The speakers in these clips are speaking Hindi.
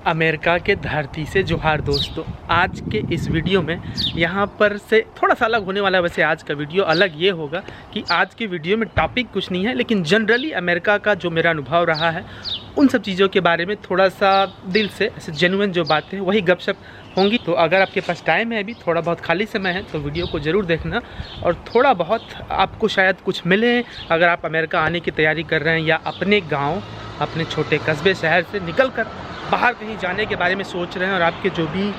अमेरिका के धरती से जोहार दोस्तों। आज के इस वीडियो में यहाँ पर से थोड़ा सा अलग होने वाला है। वैसे आज का वीडियो अलग ये होगा कि आज के वीडियो में टॉपिक कुछ नहीं है, लेकिन जनरली अमेरिका का जो मेरा अनुभव रहा है उन सब चीज़ों के बारे में थोड़ा सा दिल से ऐसे जेन्युइन जो बातें हैं वही गपशप होंगी। तो अगर आपके पास टाइम है, अभी थोड़ा बहुत खाली समय है, तो वीडियो को ज़रूर देखना और थोड़ा बहुत आपको शायद कुछ मिले। अगर आप अमेरिका आने की तैयारी कर रहे हैं या अपने गाँव, अपने छोटे कस्बे शहर से निकल कर बाहर कहीं जाने के बारे में सोच रहे हैं और आपके जो भी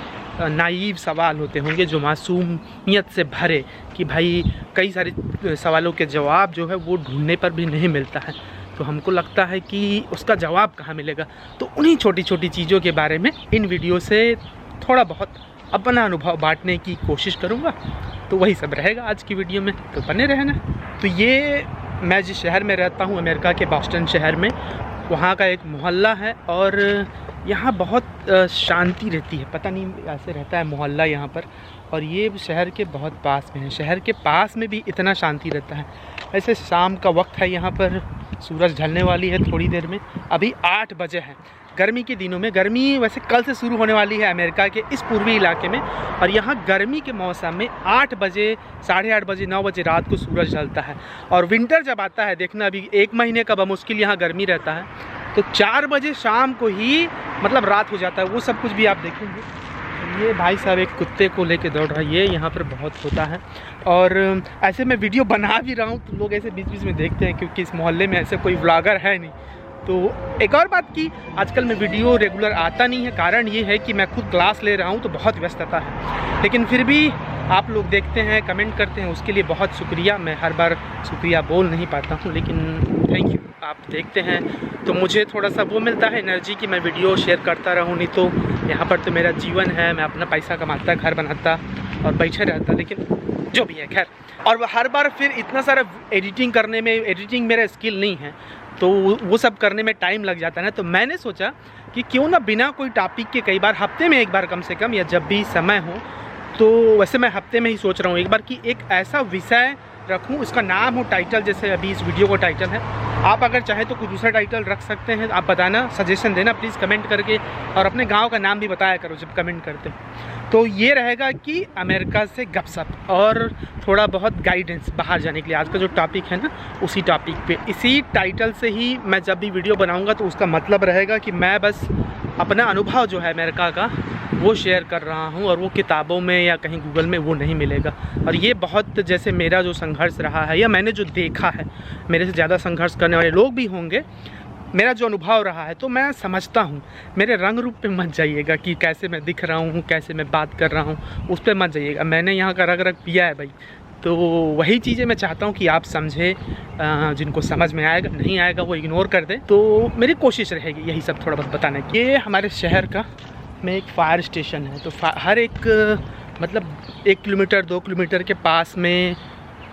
नाइव सवाल होते होंगे, जो मासूमियत से भरे कि भाई कई सारे सवालों के जवाब जो है वो ढूंढने पर भी नहीं मिलता है, तो हमको लगता है कि उसका जवाब कहाँ मिलेगा। तो उन्हीं छोटी छोटी चीज़ों के बारे में इन वीडियो से थोड़ा बहुत अपना अनुभव बांटने की कोशिश करूँगा। तो वही सब रहेगा आज की वीडियो में, तो बने रहना। तो ये मैं जिस शहर में रहता हूँ, अमेरिका के बॉस्टन शहर में, वहाँ का एक मोहल्ला है और यहाँ बहुत शांति रहती है। पता नहीं ऐसे रहता है मोहल्ला यहाँ पर, और ये शहर के बहुत पास में है। शहर के पास में भी इतना शांति रहता है। ऐसे शाम का वक्त है, यहाँ पर सूरज ढलने वाली है थोड़ी देर में। अभी 8 बजे है। गर्मी के दिनों में, गर्मी वैसे कल से शुरू होने वाली है अमेरिका के इस पूर्वी इलाके में, और यहाँ गर्मी के मौसम में 8 बजे, 8:30 बजे, 9 बजे रात को सूरज ढलता है। और विंटर जब आता है, देखना अभी 1 महीने का बमुश्किल यहाँ गर्मी रहता है, तो 4 बजे शाम को ही मतलब रात हो जाता है। वो सब कुछ भी आप देखेंगे। ये भाई साहब एक कुत्ते को लेके दौड़ रहा है, ये यहाँ पर बहुत होता है। और ऐसे मैं वीडियो बना भी रहा हूँ तो लोग ऐसे बीच बीच में देखते हैं, क्योंकि इस मोहल्ले में ऐसे कोई व्लॉगर है नहीं। तो एक और बात की, आजकल मैं वीडियो रेगुलर आता नहीं है, कारण ये है कि मैं खुद क्लास ले रहा हूँ तो बहुत व्यस्तता है। लेकिन फिर भी आप लोग देखते हैं, कमेंट करते हैं, उसके लिए बहुत शुक्रिया। मैं हर बार शुक्रिया बोल नहीं पाता हूँ, लेकिन थैंक यू। आप देखते हैं तो मुझे थोड़ा सा वो मिलता है एनर्जी कि मैं वीडियो शेयर करता रहूँ। नहीं तो यहाँ पर तो मेरा जीवन है, मैं अपना पैसा कमाता, घर बनाता और बैठे रहता, लेकिन जो भी है खैर। और हर बार फिर इतना सारा एडिटिंग करने में, एडिटिंग मेरा स्किल नहीं है, तो वो सब करने में टाइम लग जाता है ना। तो मैंने सोचा कि क्यों ना बिना कोई टॉपिक के, कई बार हफ्ते में एक बार कम से कम, या जब भी समय हो, तो वैसे मैं हफ्ते में ही सोच रहा हूँ एक बार कि एक ऐसा विषय रखूँ, उसका नाम हो, टाइटल, जैसे अभी इस वीडियो का टाइटल है। आप अगर चाहे तो कोई दूसरा टाइटल रख सकते हैं, आप बताना, सजेशन देना प्लीज़ कमेंट करके, और अपने गांव का नाम भी बताया करो जब कमेंट करते हैं। तो ये रहेगा कि अमेरिका से गपशप और थोड़ा बहुत गाइडेंस बाहर जाने के लिए। आज का जो टॉपिक है ना, उसी टॉपिक पे, इसी टाइटल से ही मैं जब भी वीडियो बनाऊँगा तो उसका मतलब रहेगा कि मैं बस अपना अनुभव जो है अमेरिका का वो शेयर कर रहा हूँ, और वो किताबों में या कहीं गूगल में वो नहीं मिलेगा। और ये बहुत, जैसे मेरा जो संघर्ष रहा है या मैंने जो देखा है, मेरे से ज़्यादा संघर्ष करने वाले लोग भी होंगे, मेरा जो अनुभव रहा है तो मैं समझता हूँ। मेरे रंग रूप पे मत जाइएगा कि कैसे मैं दिख रहा हूँ, कैसे मैं बात कर रहा हूँ, उस पर मत जाइएगा। मैंने यहाँ का रग रग पिया है भाई, तो वही चीज़ें मैं चाहता हूँ कि आप समझे। जिनको समझ में आएगा, नहीं आएगा वो इग्नोर कर दे। तो मेरी कोशिश रहेगी यही सब थोड़ा बहुत बताने की। ये हमारे शहर का में एक फायर स्टेशन है, तो हर एक मतलब 1 किलोमीटर 2 किलोमीटर के पास में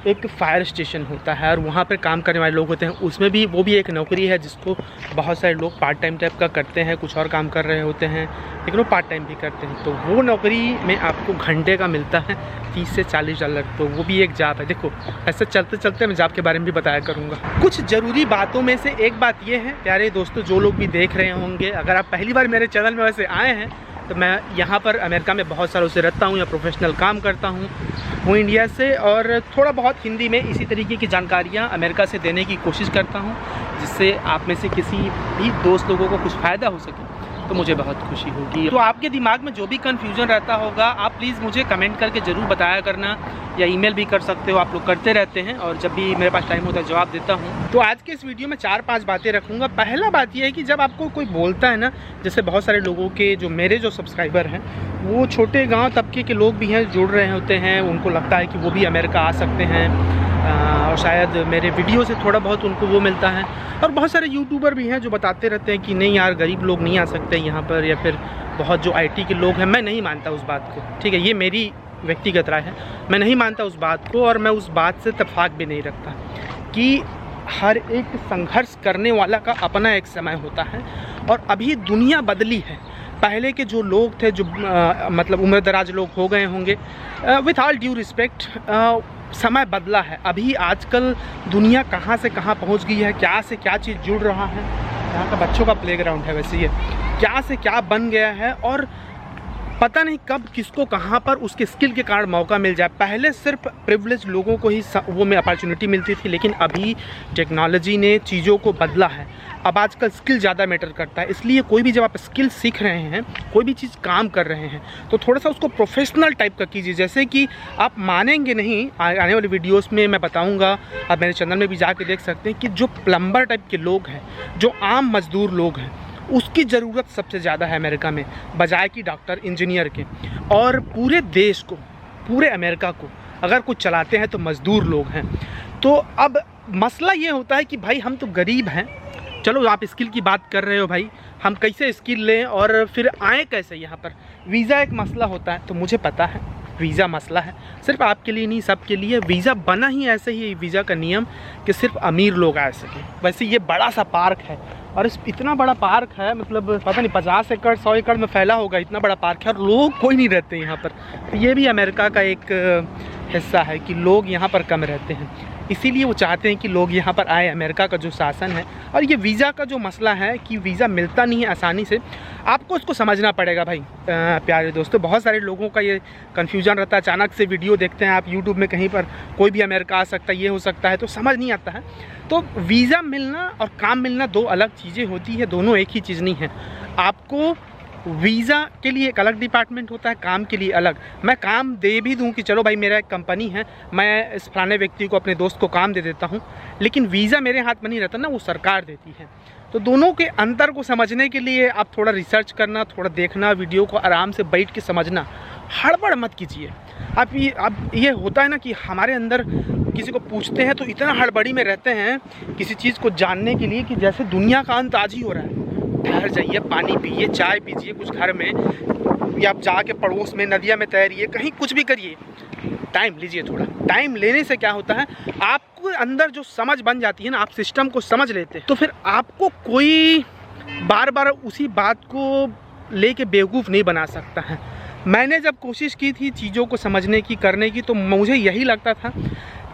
एक फ़ायर स्टेशन होता है, और वहाँ पर काम करने वाले लोग होते हैं। उसमें भी वो भी एक नौकरी है जिसको बहुत सारे लोग पार्ट टाइम टाइप का करते हैं, कुछ और काम कर रहे होते हैं, लेकिन वो पार्ट टाइम भी करते हैं। तो वो नौकरी में आपको घंटे का मिलता है $30 से $40, तो वो भी एक जॉब है। देखो ऐसे चलते चलते मैं जॉब के बारे में भी बताया करूँगा। कुछ ज़रूरी बातों में से एक बात ये है, प्यारे दोस्तों, जो लोग भी देख रहे होंगे, अगर आप पहली बार मेरे चैनल में वैसे आए हैं, तो मैं यहाँ पर अमेरिका में बहुत सालों से रहता हूँ या प्रोफेशनल काम करता हूँ इंडिया से, और थोड़ा बहुत हिंदी में इसी तरीके की जानकारियाँ अमेरिका से देने की कोशिश करता हूँ, जिससे आप में से किसी भी दोस्त लोगों को कुछ फ़ायदा हो सके, तो मुझे बहुत खुशी होगी। तो आपके दिमाग में जो भी कन्फ्यूज़न रहता होगा, आप प्लीज़ मुझे कमेंट करके ज़रूर बताया करना, या ईमेल भी कर सकते हो, आप लोग करते रहते हैं, और जब भी मेरे पास टाइम होता है जवाब देता हूँ। तो आज के इस वीडियो में 4-5 बातें रखूँगा। पहला बात यह है कि जब आपको कोई बोलता है ना, जैसे बहुत सारे लोगों के, जो मेरे जो सब्सक्राइबर हैं, वो छोटे गाँव तबके के लोग भी हैं, जुड़ रहे होते हैं, उनको लगता है कि वो भी अमेरिका आ सकते हैं, और शायद मेरे वीडियो से थोड़ा बहुत उनको वो मिलता है। और बहुत सारे यूट्यूबर भी हैं जो बताते रहते हैं कि नहीं यार, गरीब लोग नहीं आ सकते यहाँ पर, या फिर बहुत जो IT के लोग हैं। मैं नहीं मानता उस बात को, ठीक है, ये मेरी व्यक्तिगत राय है, मैं नहीं मानता उस बात को, और मैं उस बात से इत्तेफाक भी नहीं रखता कि हर एक संघर्ष करने वाला का अपना एक समय होता है। और अभी दुनिया बदली है। पहले के जो लोग थे, जो मतलब उम्र दराज लोग हो गए होंगे, विथ ऑल ड्यू रिस्पेक्ट, समय बदला है। अभी आजकल दुनिया कहाँ से कहाँ पहुँच गई है, क्या से क्या चीज़ जुड़ रहा है, यहाँ का बच्चों का प्लेग्राउंड है। वैसे ये क्या से क्या बन गया है और पता नहीं कब किसको कहाँ पर उसके स्किल के कारण मौका मिल जाए। पहले सिर्फ प्रिविलेज लोगों को ही वो में अपॉर्चुनिटी मिलती थी, लेकिन अभी टेक्नोलॉजी ने चीज़ों को बदला है। अब आजकल स्किल ज़्यादा मैटर करता है, इसलिए कोई भी जब आप स्किल सीख रहे हैं, कोई भी चीज़ काम कर रहे हैं, तो थोड़ा सा उसको प्रोफेशनल टाइप का कीजिए। जैसे कि आप मानेंगे नहीं, आने वाली वीडियोस में मैं बताऊंगा, आप मेरे चैनल में भी जाके देख सकते हैं कि जो प्लम्बर टाइप के लोग हैं, जो आम मजदूर लोग हैं, उसकी ज़रूरत सबसे ज़्यादा है अमेरिका में, बजाय कि डॉक्टर इंजीनियर के। और पूरे देश को, पूरे अमेरिका को अगर कुछ चलाते हैं तो मज़दूर लोग हैं। तो अब मसला ये होता है कि भाई हम तो गरीब हैं, चलो आप स्किल की बात कर रहे हो भाई, हम कैसे स्किल लें और फिर आएँ कैसे यहाँ पर। वीज़ा एक मसला होता है, तो मुझे पता है वीज़ा मसला है, सिर्फ आपके लिए नहीं सबके लिए। वीज़ा बना ही ऐसे ही, वीज़ा का नियम कि सिर्फ अमीर लोग आ सकें। वैसे ये बड़ा सा पार्क है और इतना बड़ा पार्क है, मतलब पता नहीं 50 एकड़ 100 एकड़ में फैला होगा, इतना बड़ा पार्क है और लोग कोई नहीं रहते यहाँ पर। तो ये भी अमेरिका का एक हिस्सा है कि लोग यहाँ पर कम रहते हैं, इसीलिए वो चाहते हैं कि लोग यहाँ पर आए। अमेरिका का जो शासन है और ये वीज़ा का जो मसला है कि वीज़ा मिलता नहीं है आसानी से, आपको इसको समझना पड़ेगा भाई। प्यारे दोस्तों, बहुत सारे लोगों का ये कन्फ्यूजन रहता है, अचानक से वीडियो देखते हैं आप यूट्यूब में, कहीं पर कोई भी अमेरिका आ सकता है, ये हो सकता है, तो समझ नहीं आता है। तो वीज़ा मिलना और काम मिलना दो अलग चीज़ें होती है, दोनों एक ही चीज़ नहीं है। आपको वीज़ा के लिए एक अलग डिपार्टमेंट होता है, काम के लिए अलग। मैं काम दे भी दूं कि चलो भाई मेरा एक कंपनी है, मैं इस फलाने व्यक्ति को, अपने दोस्त को काम दे देता हूं, लेकिन वीज़ा मेरे हाथ में नहीं रहता ना, वो सरकार देती है। तो दोनों के अंतर को समझने के लिए आप थोड़ा रिसर्च करना, थोड़ा देखना, वीडियो को आराम से बैठ के समझना, हड़बड़ मत कीजिए। अब ये होता है ना कि हमारे अंदर किसी को पूछते हैं तो इतना हड़बड़ी में रहते हैं किसी चीज़ को जानने के लिए कि जैसे दुनिया का अंत आज ही हो रहा है। ठहर जाइए, पानी पिए, चाय पीजिए कुछ घर में, या आप जाके पड़ोस में नदिया में तैरिए, कहीं कुछ भी करिए, टाइम लीजिए। थोड़ा टाइम लेने से क्या होता है, आपको अंदर जो समझ बन जाती है ना, आप सिस्टम को समझ लेते हैं, तो फिर आपको कोई बार बार उसी बात को लेके बेवकूफ़ नहीं बना सकता है। मैंने जब कोशिश की थी चीज़ों को समझने की, करने की, तो मुझे यही लगता था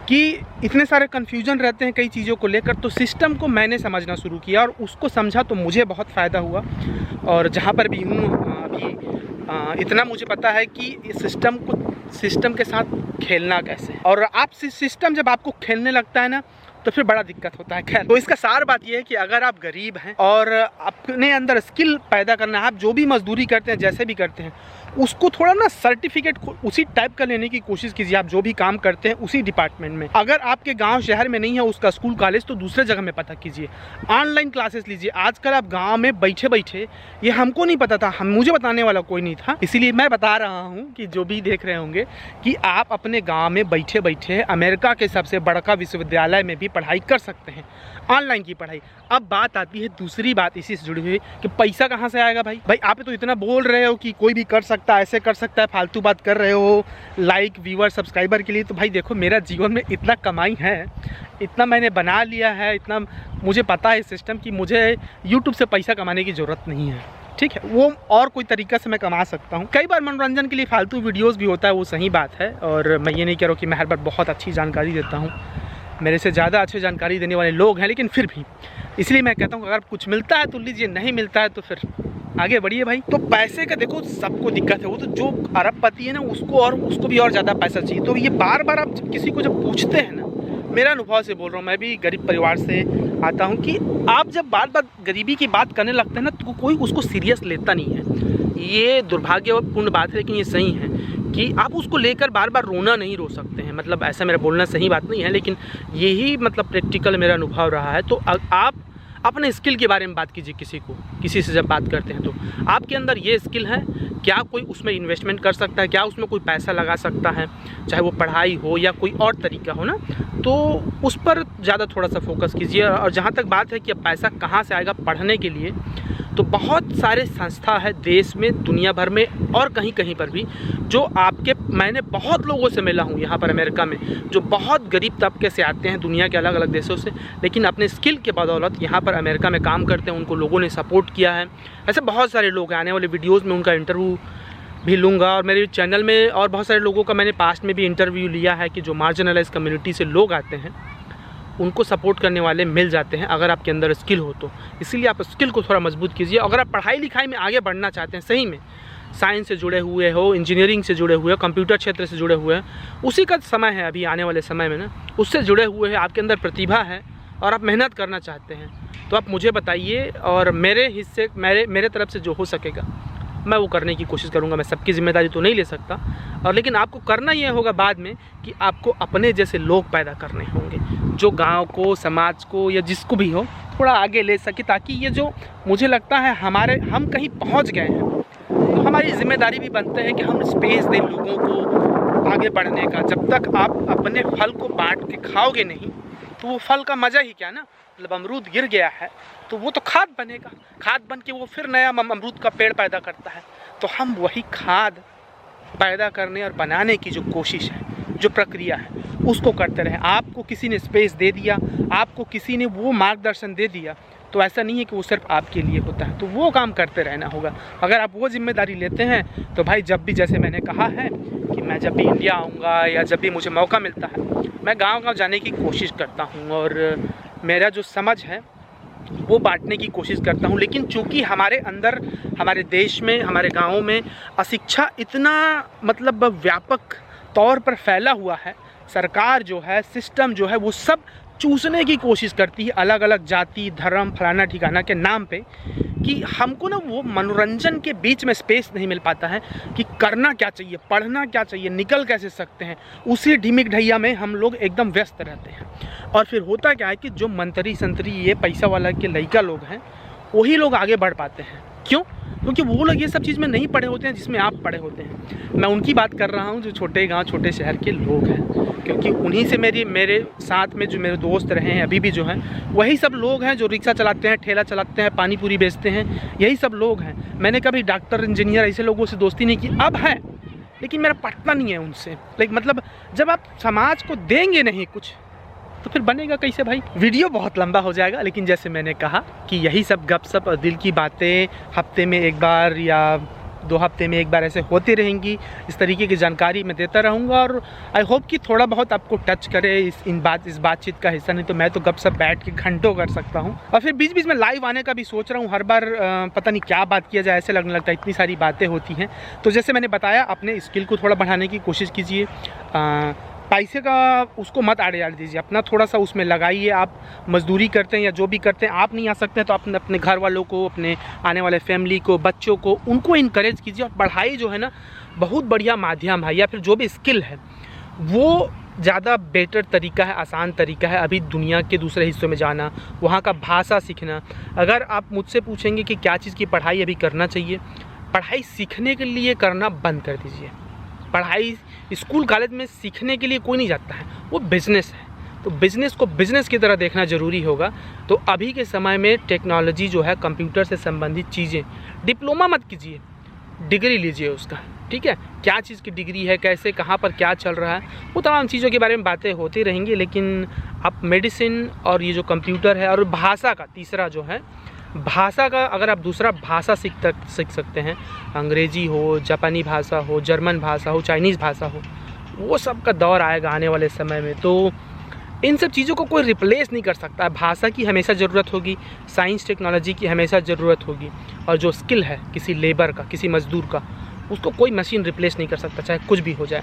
कि इतने सारे कन्फ्यूजन रहते हैं कई चीज़ों को लेकर, तो सिस्टम को मैंने समझना शुरू किया और उसको समझा तो मुझे बहुत फ़ायदा हुआ। और जहाँ पर भी हूँ अभी इतना मुझे पता है कि इस सिस्टम के साथ खेलना कैसे, और आप सिस्टम जब आपको खेलने लगता है ना, तो फिर बड़ा दिक्कत होता है। खैर, तो इसका सार बात यह है कि अगर आप गरीब हैं और अपने अंदर स्किल पैदा करना है, आप जो भी मजदूरी करते हैं, जैसे भी करते हैं, उसको थोड़ा ना सर्टिफिकेट उसी टाइप का लेने की कोशिश कीजिए। आप जो भी काम करते हैं उसी डिपार्टमेंट में, अगर आपके गांव शहर में नहीं है उसका स्कूल कॉलेज, तो दूसरे जगह में पता कीजिए, ऑनलाइन क्लासेस लीजिए। आजकल आप गांव में बैठे बैठे, ये हमको नहीं पता था, मुझे बताने वाला कोई नहीं था, इसीलिए मैं बता रहा हूँ कि जो भी देख रहे होंगे कि आप अपने गाँव में बैठे बैठे अमेरिका के सबसे बड़का विश्वविद्यालय में भी पढ़ाई कर सकते हैं, ऑनलाइन की पढ़ाई। अब बात आती है दूसरी बात इसी से जुड़ी हुई कि पैसा कहाँ से आएगा। भाई आप तो इतना बोल रहे हो कि कोई भी कर सकता है, ऐसे कर सकता है, फालतू बात कर रहे हो लाइक, व्यूअर, सब्सक्राइबर के लिए। तो भाई देखो, मेरा जीवन में इतना कमाई है, इतना मैंने बना लिया है, इतना मुझे पता है सिस्टम कि मुझे यूट्यूब से पैसा कमाने की ज़रूरत नहीं है। ठीक है, वो और कोई तरीका से मैं कमा सकता हूँ। कई बार मनोरंजन के लिए फालतू वीडियोस भी होता है, वो सही बात है, और मैं ये नहीं कह रहा हूँ कि मैं हर बार बहुत अच्छी जानकारी देता हूँ, मेरे से ज़्यादा अच्छी जानकारी देने वाले लोग हैं, लेकिन फिर भी इसलिए मैं कहता हूँ अगर कुछ मिलता है तो लीजिए, नहीं मिलता है तो फिर आगे बढ़िए भाई। तो पैसे का देखो सबको दिक्कत है, वो तो जो अरबपति है ना उसको भी और ज़्यादा पैसा चाहिए। तो ये बार बार आप किसी को जब पूछते हैं ना, मेरा अनुभव से बोल रहा हूँ, मैं भी गरीब परिवार से आता हूँ, कि आप जब बार बार गरीबी की बात करने लगते हैं ना, तो कोई उसको सीरियस लेता नहीं है। ये दुर्भाग्यपूर्ण बात है, लेकिन ये सही है कि आप उसको लेकर बार बार रोना नहीं रो सकते हैं। मतलब ऐसा मेरा बोलना सही बात नहीं है, लेकिन यही मतलब प्रैक्टिकल मेरा अनुभव रहा है। तो आप अपने स्किल के बारे में बात कीजिए, किसी से जब बात करते हैं तो आपके अंदर ये स्किल है, क्या कोई उसमें इन्वेस्टमेंट कर सकता है, क्या उसमें कोई पैसा लगा सकता है, चाहे वो पढ़ाई हो या कोई और तरीका हो ना, तो उस पर ज़्यादा थोड़ा सा फोकस कीजिए। और जहाँ तक बात है कि अब पैसा कहाँ से आएगा पढ़ने के लिए, तो बहुत सारे संस्था है देश में, दुनिया भर में और कहीं कहीं पर भी, जो मैंने बहुत लोगों से मिला हूँ यहाँ पर अमेरिका में, जो बहुत गरीब तबके से आते हैं दुनिया के अलग अलग देशों से, लेकिन अपने स्किल के बदौलत यहाँ पर अमेरिका में काम करते हैं, उनको लोगों ने सपोर्ट किया है। ऐसे बहुत सारे लोग हैं, आने वाले वीडियोज़ में उनका इंटरव्यू भी लूँगा, और मेरे चैनल में और बहुत सारे लोगों का मैंने पास्ट में भी इंटरव्यू लिया है कि जो मार्जिनलाइज कम्युनिटी से लोग आते हैं, उनको सपोर्ट करने वाले मिल जाते हैं अगर आपके अंदर स्किल हो तो। इसीलिए आप स्किल को थोड़ा मजबूत कीजिए। अगर आप पढ़ाई लिखाई में आगे बढ़ना चाहते हैं, सही में साइंस से जुड़े हुए हो, इंजीनियरिंग से जुड़े हुए हो, कंप्यूटर क्षेत्र से जुड़े हुए हैं, उसी का समय है अभी आने वाले समय में ना, उससे जुड़े हुए हैं, आपके अंदर प्रतिभा है और आप मेहनत करना चाहते हैं, तो आप मुझे बताइए और मेरे हिस्से मेरे तरफ से जो हो सकेगा मैं वो करने की कोशिश करूँगा। मैं सबकी जिम्मेदारी तो नहीं ले सकता, और लेकिन आपको करना ये होगा बाद में कि आपको अपने जैसे लोग पैदा करने होंगे जो गांव को, समाज को या जिसको भी हो थोड़ा आगे ले सके, ताकि ये जो मुझे लगता है हम कहीं पहुंच गए हैं, तो हमारी जिम्मेदारी भी बनते हैं कि हम स्पेस दें लोगों को आगे बढ़ने का। जब तक आप अपने फल को बांट के खाओगे नहीं तो वो फल का मज़ा ही क्या ना। मतलब अमरूद गिर गया है तो वो तो खाद बनेगा, खाद बन के वो फिर नया अमरूद का पेड़ पैदा करता है। तो हम वही खाद पैदा करने और बनाने की जो कोशिश है, जो प्रक्रिया है, उसको करते रहें। आपको किसी ने स्पेस दे दिया, आपको किसी ने वो मार्गदर्शन दे दिया, तो ऐसा नहीं है कि वो सिर्फ आपके लिए होता है, तो वो काम करते रहना होगा। अगर आप वो जिम्मेदारी लेते हैं तो भाई जब भी, जैसे मैंने कहा है कि मैं जब भी इंडिया आऊँगा या जब भी मुझे मौका मिलता है, मैं गाँव-गाँव जाने की कोशिश करता हूँ और मेरा जो समझ है वो बांटने की कोशिश करता हूँ। लेकिन चूँकि हमारे अंदर, हमारे देश में, हमारे गाँव में अशिक्षा इतना मतलब व्यापक तौर पर फैला हुआ है, सरकार जो है, सिस्टम जो है, वो सब चूसने की कोशिश करती है अलग अलग जाति, धर्म, फलाना ठिकाना के नाम पे, कि हमको ना वो मनोरंजन के बीच में स्पेस नहीं मिल पाता है कि करना क्या चाहिए, पढ़ना क्या चाहिए, निकल कैसे सकते हैं। उसी ढिमिक ढैया में हम लोग एकदम व्यस्त रहते हैं। और फिर होता क्या है कि जो मंत्री संतरी, ये पैसा वाला के लड़का लोग हैं, वही लोग आगे बढ़ पाते हैं। क्यों? क्योंकि वो लोग ये सब चीज़ में नहीं पढ़े होते हैं जिसमें आप पढ़े होते हैं। मैं उनकी बात कर रहा हूँ जो छोटे गांव, छोटे शहर के लोग हैं, क्योंकि उन्हीं से मेरे साथ में जो मेरे दोस्त रहे हैं अभी भी जो हैं, वही सब लोग हैं जो रिक्शा चलाते हैं, ठेला चलाते हैं, पानी पूरी बेचते हैं, यही सब लोग हैं। मैंने कभी डॉक्टर, इंजीनियर ऐसे लोगों से दोस्ती नहीं की, अब है, लेकिन मेरा पटना नहीं है उनसे। लेकिन मतलब जब आप समाज को देंगे नहीं कुछ तो फिर बनेगा कैसे भाई। वीडियो बहुत लंबा हो जाएगा, लेकिन जैसे मैंने कहा कि यही सब गपशप और दिल की बातें हफ्ते में एक बार या 2 हफ्ते में एक बार ऐसे होती रहेंगी। इस तरीके की जानकारी मैं देता रहूँगा और आई होप कि थोड़ा बहुत आपको टच करे इस बातचीत का हिस्सा। नहीं तो मैं तो गपशप बैठ के घंटों कर सकता हूँ। और फिर बीच बीच में लाइव आने का भी सोच रहा हूँ। हर बार पता नहीं क्या बात किया जाए, ऐसे लगने लगता है, इतनी सारी बातें होती हैं। तो जैसे मैंने बताया, अपने स्किल को थोड़ा बढ़ाने की कोशिश कीजिए। पैसे का उसको मत आड़े डाल दीजिए, अपना थोड़ा सा उसमें लगाइए। आप मजदूरी करते हैं या जो भी करते हैं, आप नहीं आ सकते हैं तो अपने घर वालों को, अपने आने वाले फैमिली को, बच्चों को, उनको इनकरेज कीजिए। और पढ़ाई जो है ना, बहुत बढ़िया माध्यम है, या फिर जो भी स्किल है वो ज़्यादा बेटर तरीका है, आसान तरीका है अभी दुनिया के दूसरे हिस्सों में जाना, वहाँ का भाषा सीखना। अगर आप मुझसे पूछेंगे कि क्या चीज़ की पढ़ाई अभी करना चाहिए, पढ़ाई सीखने के लिए करना बंद कर दीजिए। पढ़ाई स्कूल कॉलेज में सीखने के लिए कोई नहीं जाता है, वो बिज़नेस है। तो बिज़नेस को बिज़नेस की तरह देखना ज़रूरी होगा। तो अभी के समय में टेक्नोलॉजी जो है, कंप्यूटर से संबंधित चीज़ें, डिप्लोमा मत कीजिए, डिग्री लीजिए उसका, ठीक है। क्या चीज़ की डिग्री है, कैसे, कहाँ पर क्या चल रहा है, वो तमाम चीज़ों के बारे में बातें होती रहेंगी। लेकिन आप मेडिसिन और ये जो कंप्यूटर है और भाषा का, तीसरा जो है भाषा का, अगर आप दूसरा भाषा सीख सकते हैं, अंग्रेज़ी हो, जापानी भाषा हो, जर्मन भाषा हो, चाइनीज़ भाषा हो, वो सब का दौर आएगा आने वाले समय में। तो इन सब चीज़ों को कोई रिप्लेस नहीं कर सकता है। भाषा की हमेशा ज़रूरत होगी, साइंस टेक्नोलॉजी की हमेशा ज़रूरत होगी, और जो स्किल है किसी लेबर का, किसी मज़दूर का, उसको कोई मशीन रिप्लेस नहीं कर सकता, चाहे कुछ भी हो जाए।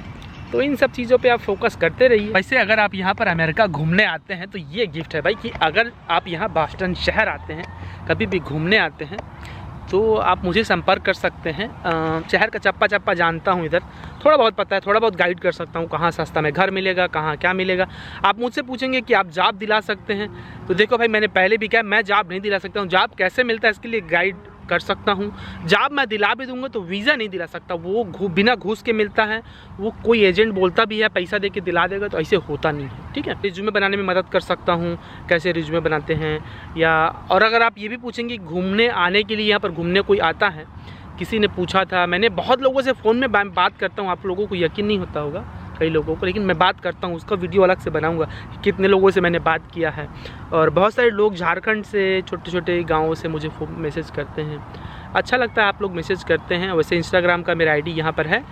तो इन सब चीज़ों पे आप फोकस करते रहिए। वैसे अगर आप यहाँ पर अमेरिका घूमने आते हैं तो ये गिफ्ट है भाई कि अगर आप यहाँ बॉस्टन शहर आते हैं, कभी भी घूमने आते हैं, तो आप मुझे संपर्क कर सकते हैं। शहर का चप्पा चप्पा जानता हूँ, इधर थोड़ा बहुत पता है, थोड़ा बहुत गाइड कर सकता हूँ, कहाँ सस्ता में घर मिलेगा, कहाँ क्या मिलेगा। आप मुझसे पूछेंगे कि आप जॉब दिला सकते हैं, तो देखो भाई, मैंने पहले भी कहा, मैं जॉब नहीं दिला सकता हूँ। जॉब कैसे मिलता है इसके लिए गाइड कर सकता हूँ। जॉब मैं दिला भी दूंगा तो वीज़ा नहीं दिला सकता, वो बिना घूस के मिलता है। वो कोई एजेंट बोलता भी है पैसा दे के दिला देगा, तो ऐसे होता नहीं है, ठीक है। रिज्यूमे बनाने में मदद कर सकता हूँ, कैसे रिज्यूमे बनाते हैं, या और अगर आप ये भी पूछेंगे घूमने आने के लिए यहाँ पर घूमने कोई आता है, किसी ने पूछा था, मैंने बहुत लोगों से फ़ोन में बात करता हूँ, आप लोगों को यकीन नहीं होता होगा कई लोगों को, लेकिन मैं बात करता हूँ, उसका वीडियो अलग से बनाऊंगा कि कितने लोगों से मैंने बात किया है। और बहुत सारे लोग झारखंड से, छोटे छोटे गाँवों से मुझे मैसेज करते हैं। अच्छा लगता है आप लोग मैसेज करते हैं। वैसे इंस्टाग्राम का मेरा आईडी यहाँ पर है,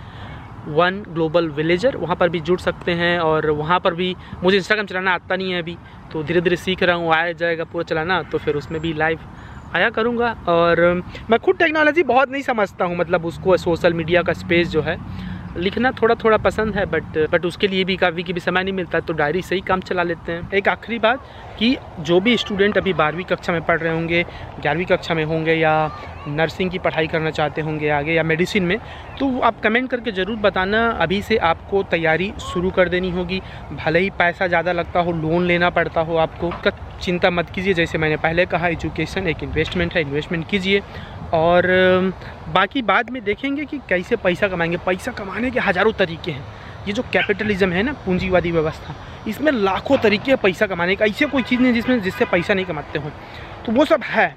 वन ग्लोबल विलेजर, वहाँ पर भी जुड़ सकते हैं। और वहाँ पर भी मुझे इंस्टाग्राम चलाना आता नहीं है अभी, तो धीरे धीरे सीख रहा हूँ, आया जाएगा पूरा चलाना, तो फिर उसमें भी लाइव आया करूँगा। और मैं खुद टेक्नोलॉजी बहुत नहीं समझता हूँ, मतलब उसको सोशल मीडिया का स्पेस जो है लिखना थोड़ा थोड़ा पसंद है, बट उसके लिए भी कभी कभी समय नहीं मिलता, तो डायरी से ही काम चला लेते हैं। एक आखिरी बात कि जो भी स्टूडेंट अभी 12वीं कक्षा में पढ़ रहे होंगे, 11वीं कक्षा में होंगे, या नर्सिंग की पढ़ाई करना चाहते होंगे आगे, या मेडिसिन में, तो आप कमेंट करके ज़रूर बताना। अभी से आपको तैयारी शुरू कर देनी होगी, भले ही पैसा ज़्यादा लगता हो, लोन लेना पड़ता हो आपको, चिंता मत कीजिए। जैसे मैंने पहले कहा, एजुकेशन एक इन्वेस्टमेंट है, इन्वेस्टमेंट कीजिए। और बाकी बाद में देखेंगे कि कैसे पैसा कमाएंगे। पैसा कमाने के हज़ारों तरीके हैं। ये जो कैपिटलिज्म है ना, पूंजीवादी व्यवस्था, इसमें लाखों तरीके हैं पैसा कमाने का। ऐसे कोई चीज़ नहीं जिससे पैसा नहीं कमाते हो, तो वो सब है।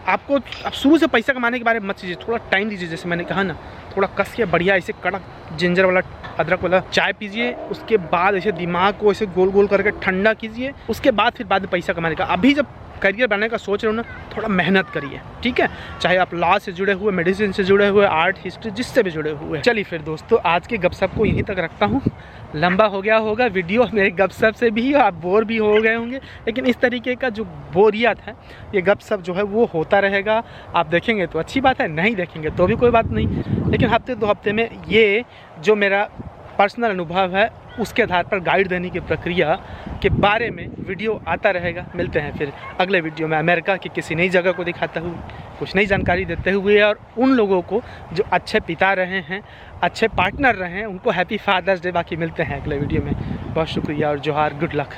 आप शुरू से पैसा कमाने के बारे में मत चीजिए, थोड़ा टाइम दीजिए। जैसे मैंने कहा ना, थोड़ा कस के बढ़िया ऐसे कड़क जिंजर वाला, अदरक वाला चाय पीजिए, उसके बाद ऐसे दिमाग को ऐसे गोल गोल करके ठंडा कीजिए, उसके बाद फिर बाद में पैसा कमाने का। अभी जब करियर बनाने का सोच रहे हो ना, थोड़ा मेहनत करिए, ठीक है। चाहे आप लॉ से जुड़े हुए, मेडिसिन से जुड़े हुए, आर्ट, हिस्ट्री, जिससे भी जुड़े हुए। चलिए फिर दोस्तों, आज के गपशप को यहीं तक रखता हूँ। लंबा हो गया होगा वीडियो मेरे गपशप से भी, आप बोर भी हो गए होंगे, लेकिन इस तरीके का जो बोरियत है, ये गपशप जो है वो होता रहेगा। आप देखेंगे तो अच्छी बात है, नहीं देखेंगे तो भी कोई बात नहीं, लेकिन हफ्ते 2 हफ्ते में ये जो मेरा पर्सनल अनुभव है, उसके आधार पर गाइड देने की प्रक्रिया के बारे में वीडियो आता रहेगा। मिलते हैं फिर अगले वीडियो में, अमेरिका की किसी नई जगह को दिखाता हूँ, कुछ नई जानकारी देते हुए, और उन लोगों को जो अच्छे पिता रहे हैं, अच्छे पार्टनर रहे हैं, उनको हैप्पी फादर्स डे। बाकी मिलते हैं अगले वीडियो में। बहुत शुक्रिया और जोहार, गुड लक।